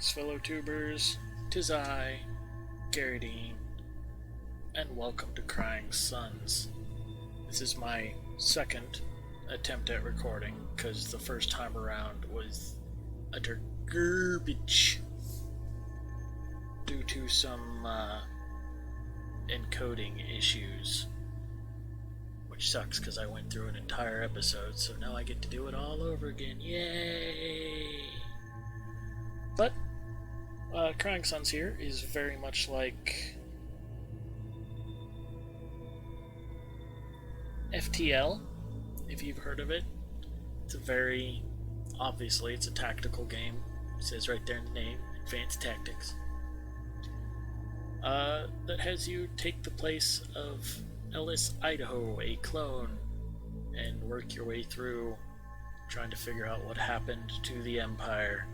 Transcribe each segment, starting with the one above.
Greetings, fellow tubers. 'Tis I, Gary Dean, and welcome to Crying Sons. This is my second attempt at recording, because the first time around was utter garbage due to some encoding issues, which sucks because I went through an entire episode, so now I get to do it all over again. Yay! But Crying Sons here is very much like FTL, if you've heard of it. It's it's a tactical game. It says right there in the name, Advanced Tactics. That has you take the place of Ellis, Idaho, a clone, and work your way through trying to figure out what happened to the Empire.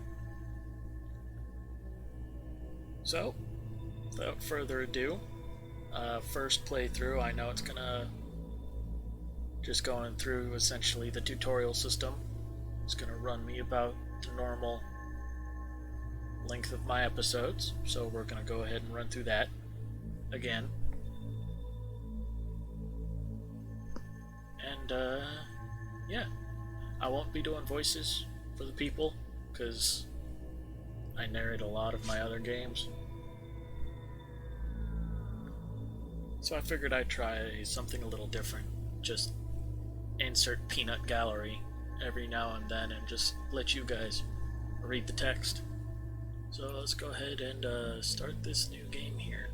So, without further ado, first playthrough, I know it's gonna just going through essentially the tutorial system. It's gonna run me about the normal length of my episodes, so we're gonna go ahead and run through that again. And yeah, I won't be doing voices for the people because I narrate a lot of my other games. So I figured I'd try something a little different. Just insert peanut gallery every now and then and just let you guys read the text. So let's go ahead and start this new game here.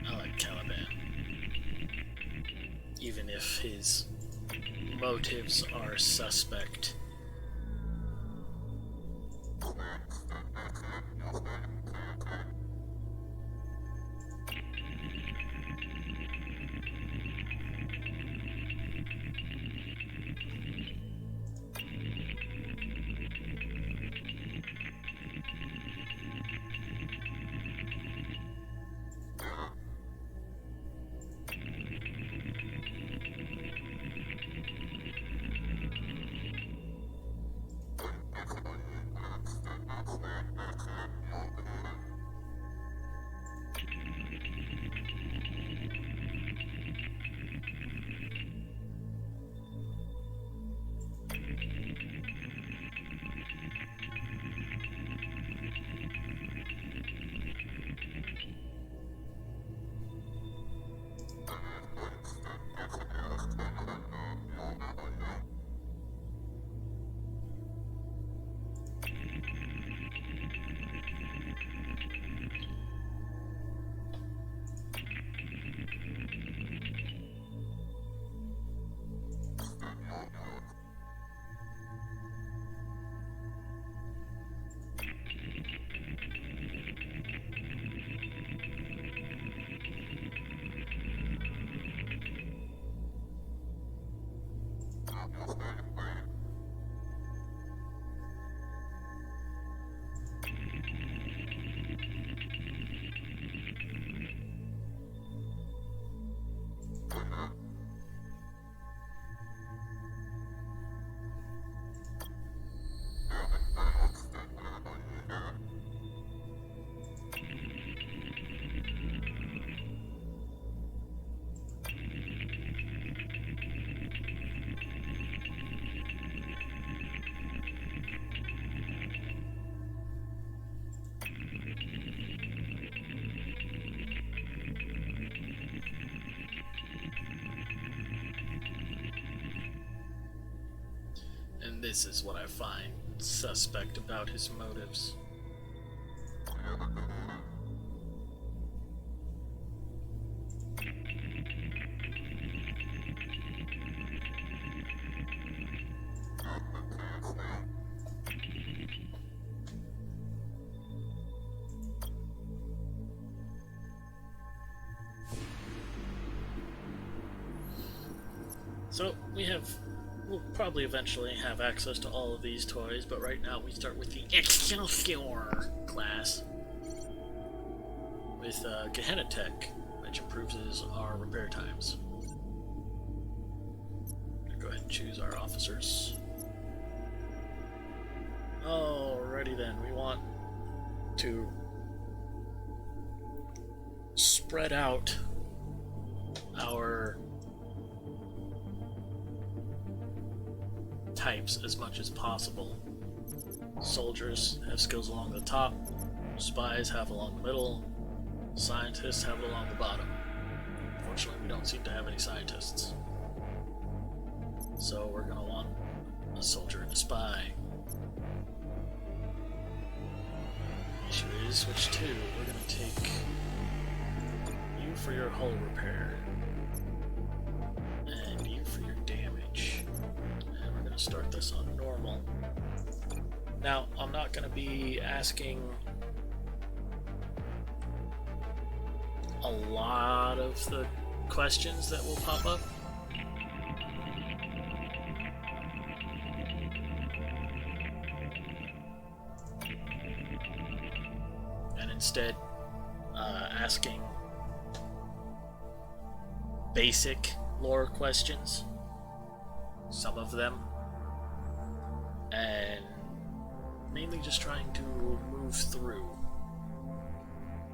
I like Caliban, even if his motives are suspect. And this is what I find suspect about his motives. So we'll probably eventually have access to all of these toys, but right now we start with the Excelsior class with Gehenna Tech, which improves our repair times. Go ahead and choose our officers. Alrighty then, we want to spread out our types as much as possible. Soldiers have skills along the top, spies have along the middle, scientists have it along the bottom. Unfortunately, we don't seem to have any scientists. So we're going to want a soldier and a spy. Issue is, which two? We're going to take you for your hull repair, and you for your damage. And we're going to start this on normal. Now, I'm not going to be asking a lot of the questions that will pop up. And instead, asking basic lore questions, some of them, and mainly just trying to move through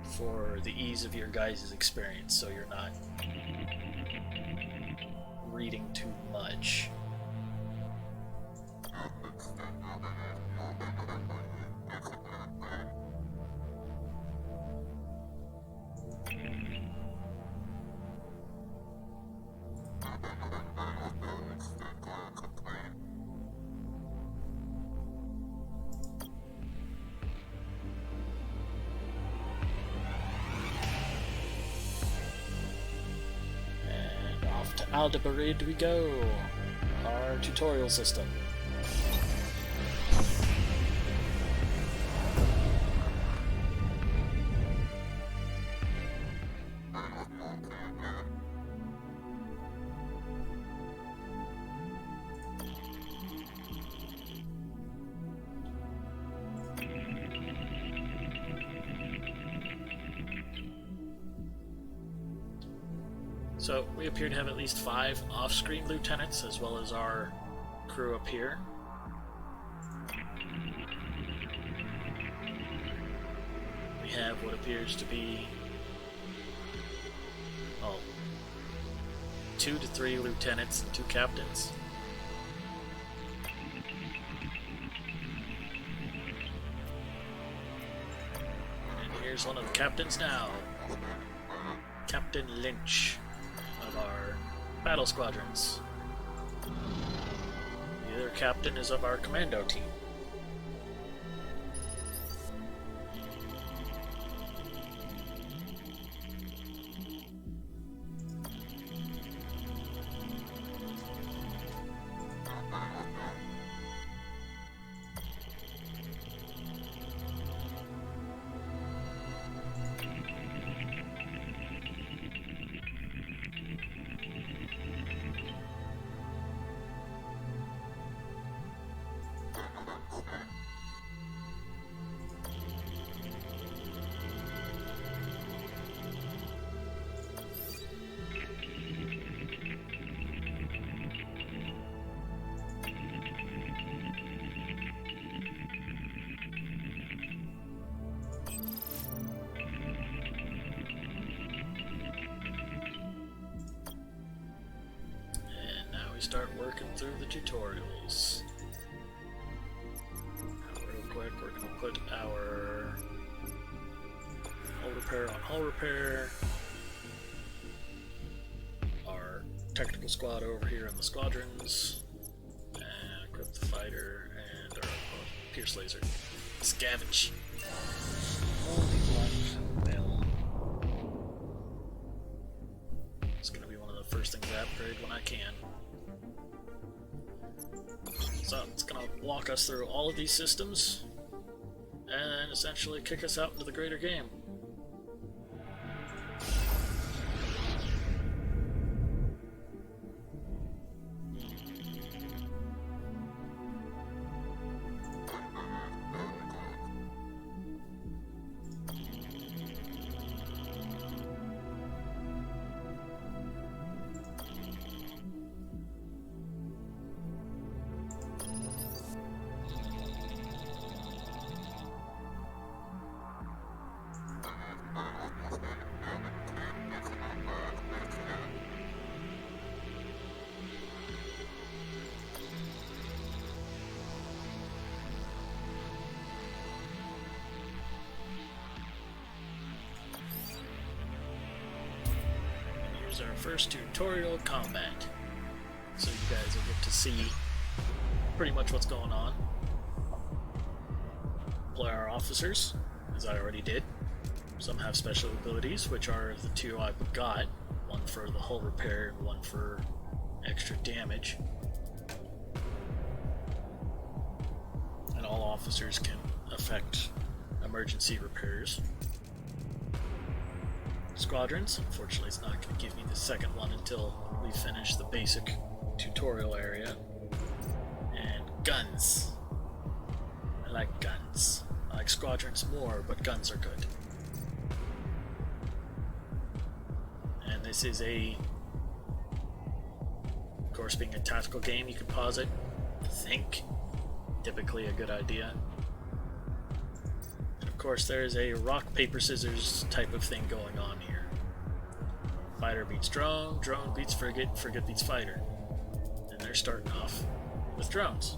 for the ease of your guys' experience, so you're not reading too much. Aldebaran we go, our tutorial system. So, we appear to have at least 5 off-screen lieutenants, as well as our crew up here. We have what appears to be 2 to 3 lieutenants and 2 captains. And here's one of the captains now, Captain Lynch of our battle squadrons. The other captain is of our commando team. Start working through the tutorials. Now, real quick, we're going to put our hull repair on hull repair, our technical squad over here in the squadrons, and equip the fighter and our pierce laser. Scavenge. Only one mill. It's gonna be one of the first things I upgrade when I can. So it's gonna walk us through all of these systems and essentially kick us out into the greater game. Our first tutorial combat, so you guys will get to see pretty much what's going on. Play our officers, as I already did. Some have special abilities, which are the two I got, one for the hull repair and one for extra damage. And all officers can affect emergency repairs. Squadrons. Unfortunately, it's not going to give me the second one until we finish the basic tutorial area. And guns. I like guns. I like squadrons more, but guns are good. And this is of course, being a tactical game, you can pause it, think. Typically a good idea. And of course, there is a rock, paper, scissors type of thing going on here. Fighter beats drone, drone beats frigate, frigate beats fighter. And they're starting off with drones.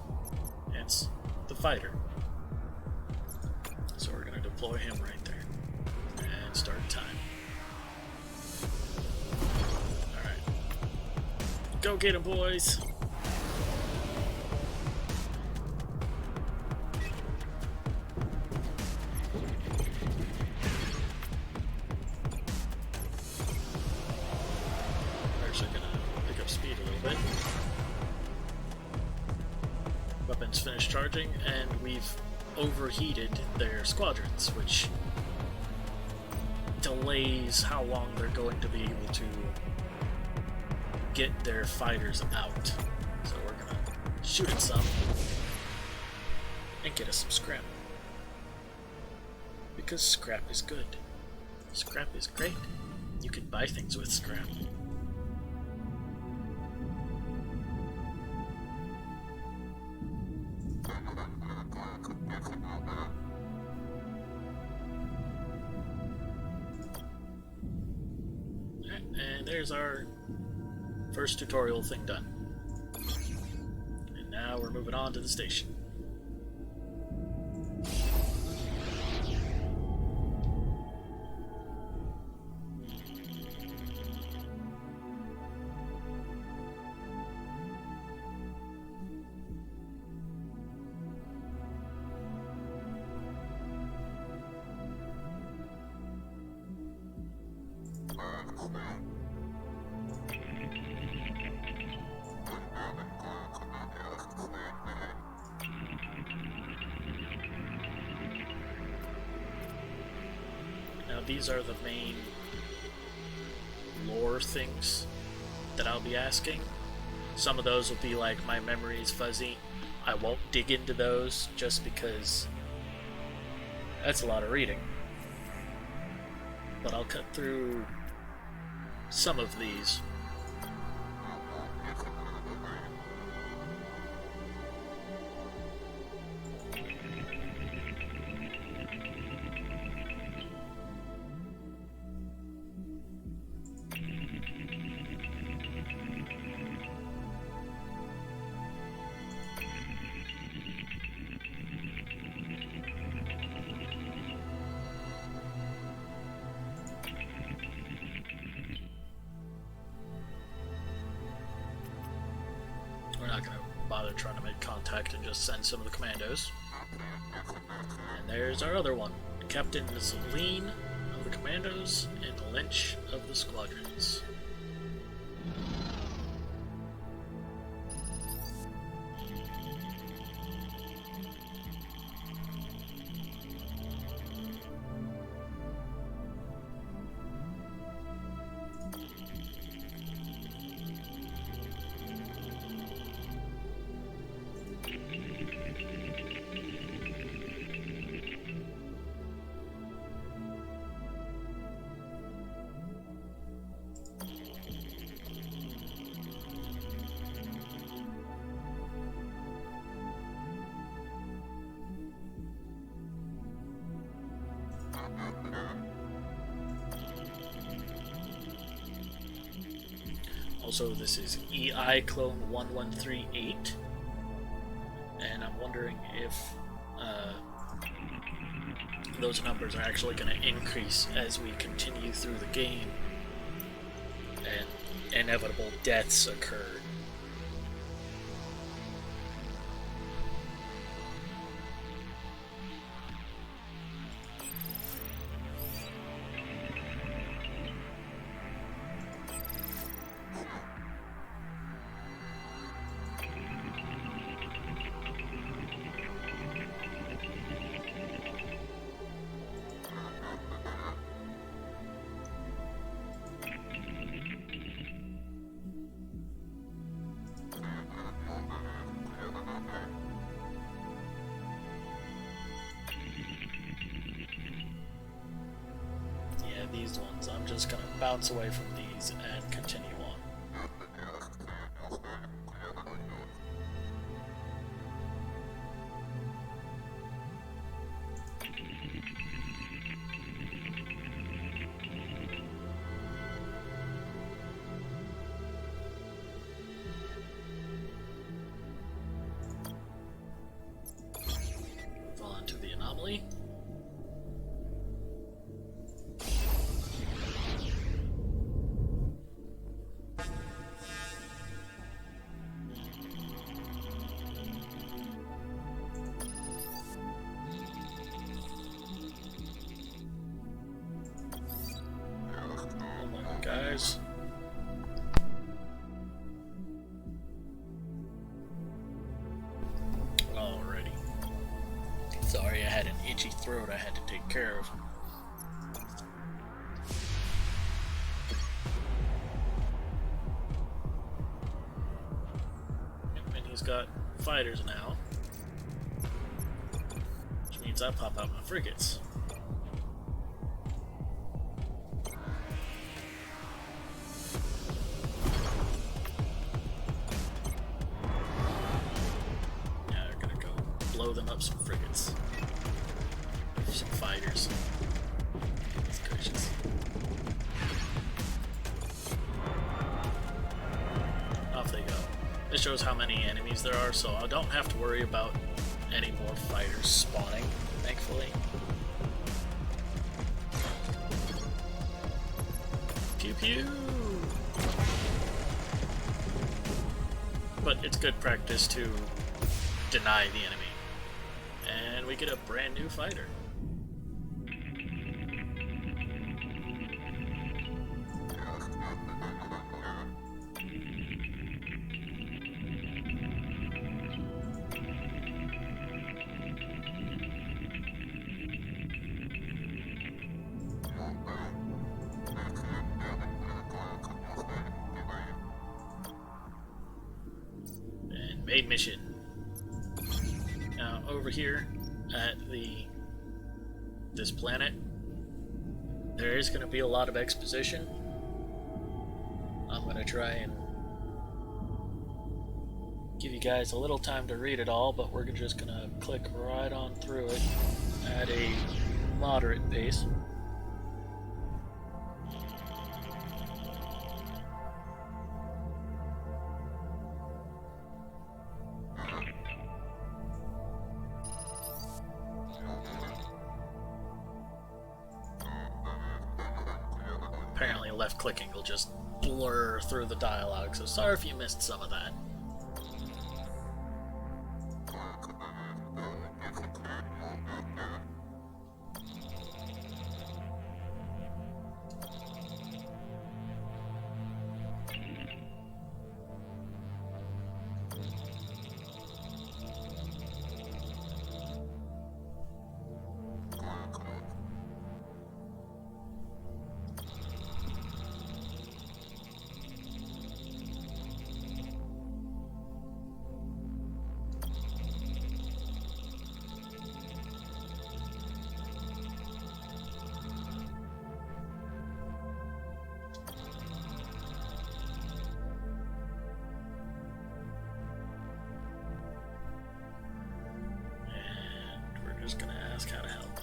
Hence the fighter. So we're going to deploy him right there. And start time. Alright. Go get him, boys! Finished charging, and we've overheated their squadrons, which delays how long they're going to be able to get their fighters out. So we're gonna shoot at some and get us some scrap, because scrap is good. Scrap is great. You can buy things with scrap. And there's our first tutorial thing done. And now we're moving on to the station. Now these are the main lore things that I'll be asking. Some of those will be like, my memory is fuzzy. I won't dig into those just because that's a lot of reading. But I'll cut through some of these. We're not going to bother trying to make contact and just send some of the commandos. And there's our other one, Captain Celine of the commandos and Lynch of the squadrons. Also, this is EI clone 1138, and I'm wondering if those numbers are actually going to increase as we continue through the game and inevitable deaths occur. These ones, I'm just gonna bounce away from these and continue on. Move on to the anomaly. Guys. Alrighty. Sorry, I had an itchy throat I had to take care of. And he's got fighters now, which means I pop out my frigates. Blow them up some frigates. Some fighters. Goodness gracious. Off they go. This shows how many enemies there are, so I don't have to worry about any more fighters spawning, thankfully. Pew pew! But it's good practice to deny the enemy. And we get a brand new fighter. And main mission. Now over here at this planet, there is going to be a lot of exposition. I'm going to try and give you guys a little time to read it all, but we're just going to click right on through it at a moderate pace. Apparently left clicking will just blur through the dialogue, so sorry if you missed some of that. ask how to help.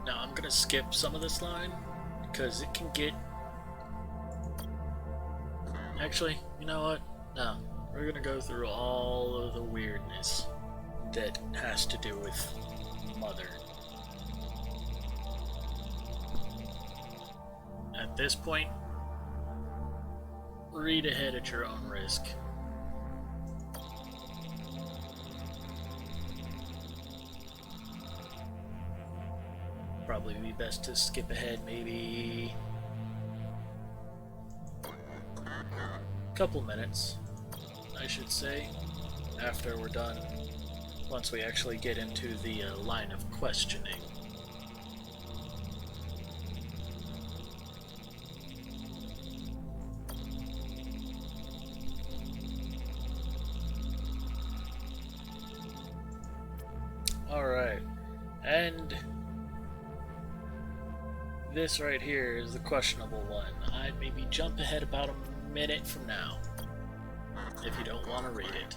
Now I'm gonna skip some of this line because it can get... Actually, you know what? No, we're gonna go through all of the weirdness that has to do with Mother. At this point, read ahead at your own risk. Probably be best to skip ahead maybe a couple minutes, I should say, after we're done, once we actually get into the line of questioning. Alright, and this right here is the questionable one. I'd maybe jump ahead about a minute from now, if you don't want to read it.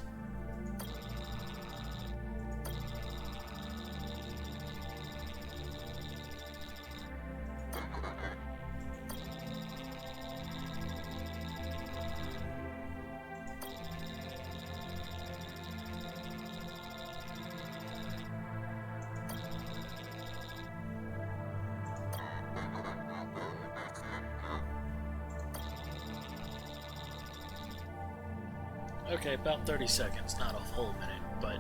Okay, about 30 seconds, not a whole minute, but...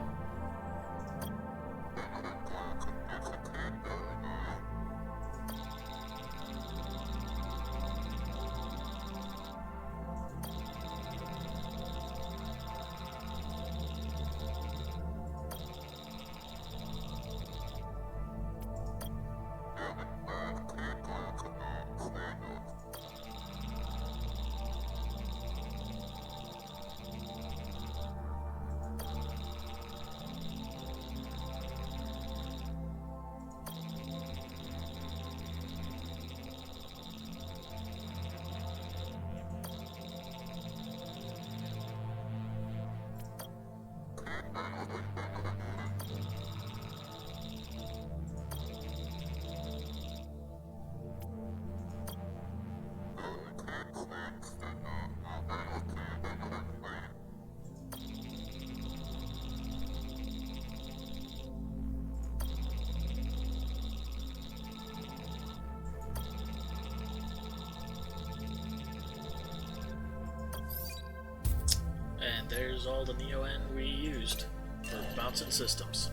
was all the Neo-N we used for bouncing systems.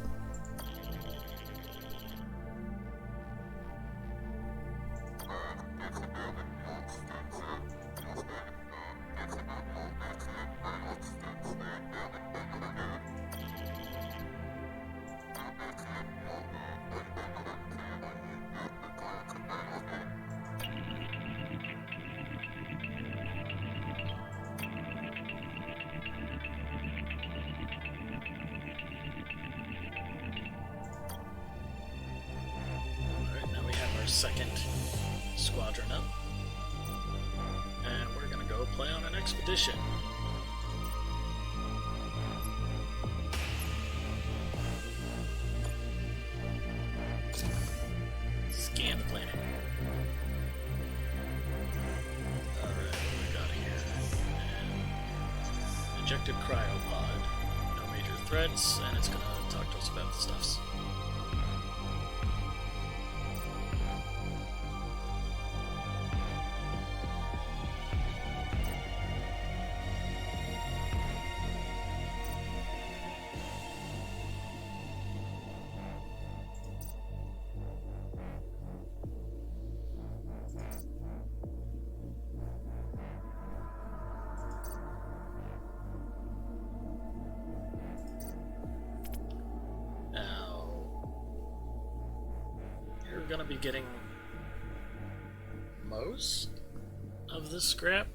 Second squadron up, and we're gonna go play on an expedition. Scan the planet. Alright, what do we got here? And ejected cryopod. No major threats, and it's gonna talk to us about the stuffs. Gonna be getting most of this scrap,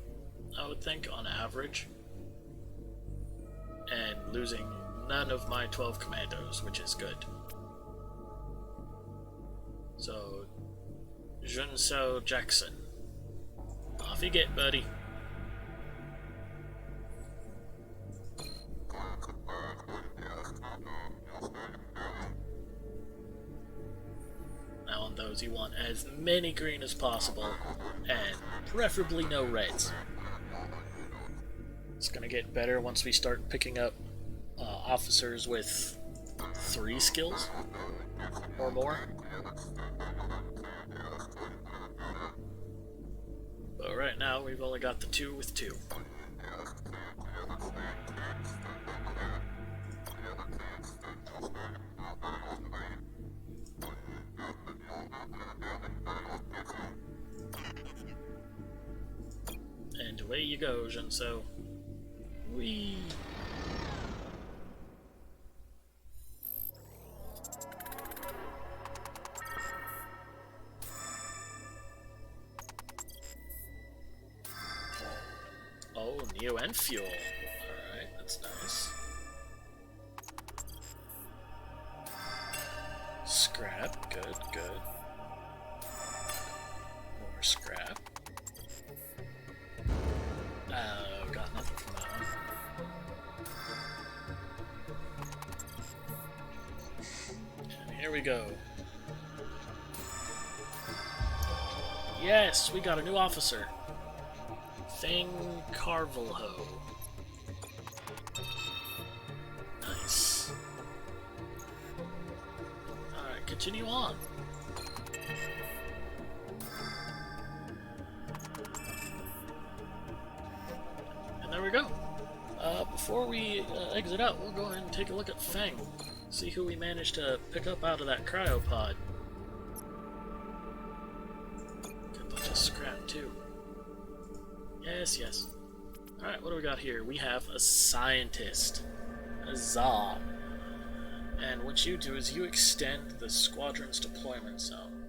I would think, on average, and losing none of my 12 commandos, which is good. So, Junso Jackson, off you get, buddy. Those you want as many green as possible, and preferably no reds. It's gonna get better once we start picking up officers with 3 skills or more. But right now we've only got the 2 with 2. And away you go, Junso. Whee! Oh, Neo-N fuel. Alright, that's nice. Scrap, good, good. More scrap. Got nothing from that one. And here we go. Yes, we got a new officer. Thing Carvalho. Nice. Alright, continue on. And there we go. Before we exit out, we'll go ahead and take a look at Feng. See who we managed to pick up out of that cryopod. Get a bunch of scrap too. Yes, yes. Alright, what do we got here? We have a scientist. Huzzah. And what you do is you extend the squadron's deployment zone.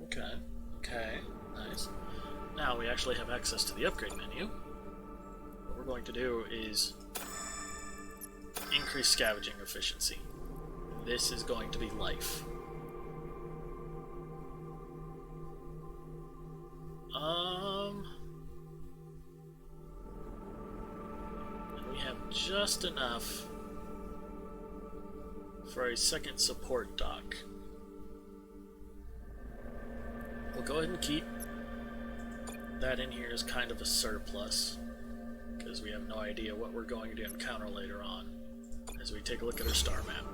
Okay, okay, nice. Now we actually have access to the upgrade menu. What we're going to do is increase scavenging efficiency. This is going to be life. And we have just enough for a second support dock. We'll go ahead and keep that in here as kind of a surplus, because we have no idea what we're going to encounter later on as we take a look at our star map.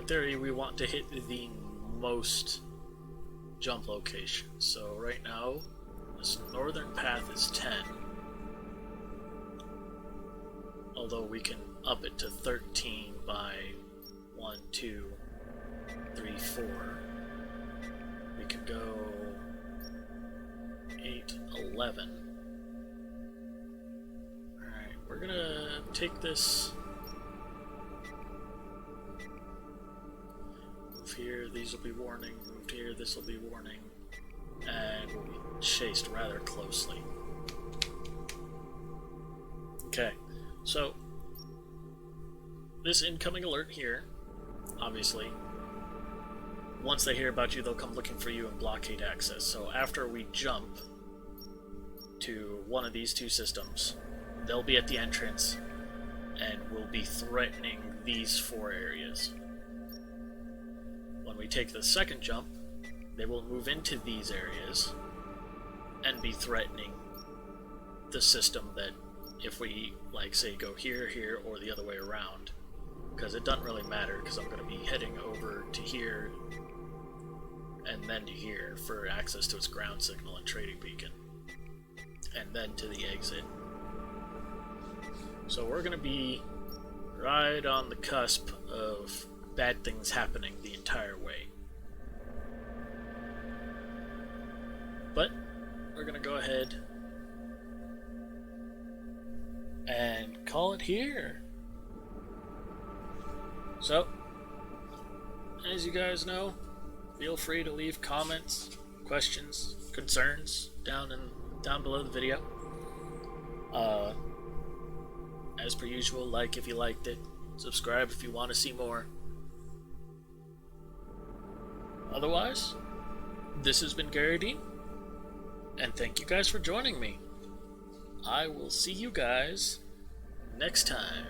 in theory, we want to hit the most jump locations. So right now, this northern path is 10. Although we can up it to 13 by 1, 2, 3, 4. We can go 8, 11. Alright, we're gonna take this. Move here, these will be warning. Moved here, this will be warning. And we'll be chased rather closely. Okay, so this incoming alert here, obviously, once they hear about you, they'll come looking for you and blockade access. So after we jump to one of these two systems, they'll be at the entrance and we'll be threatening these 4 areas. When we take the second jump, they will move into these areas and be threatening the system that if we, like, say, go here, here, or the other way around, because it doesn't really matter, because I'm going to be heading over to here and then to here for access to its ground signal and trading beacon, and then to the exit. So we're going to be right on the cusp of bad things happening the entire way. But we're going to go ahead and call it here. So, as you guys know, feel free to leave comments, questions, concerns down below the video. As per usual, like if you liked it, subscribe if you want to see more. Otherwise, this has been Garrity, and thank you guys for joining me. I will see you guys next time.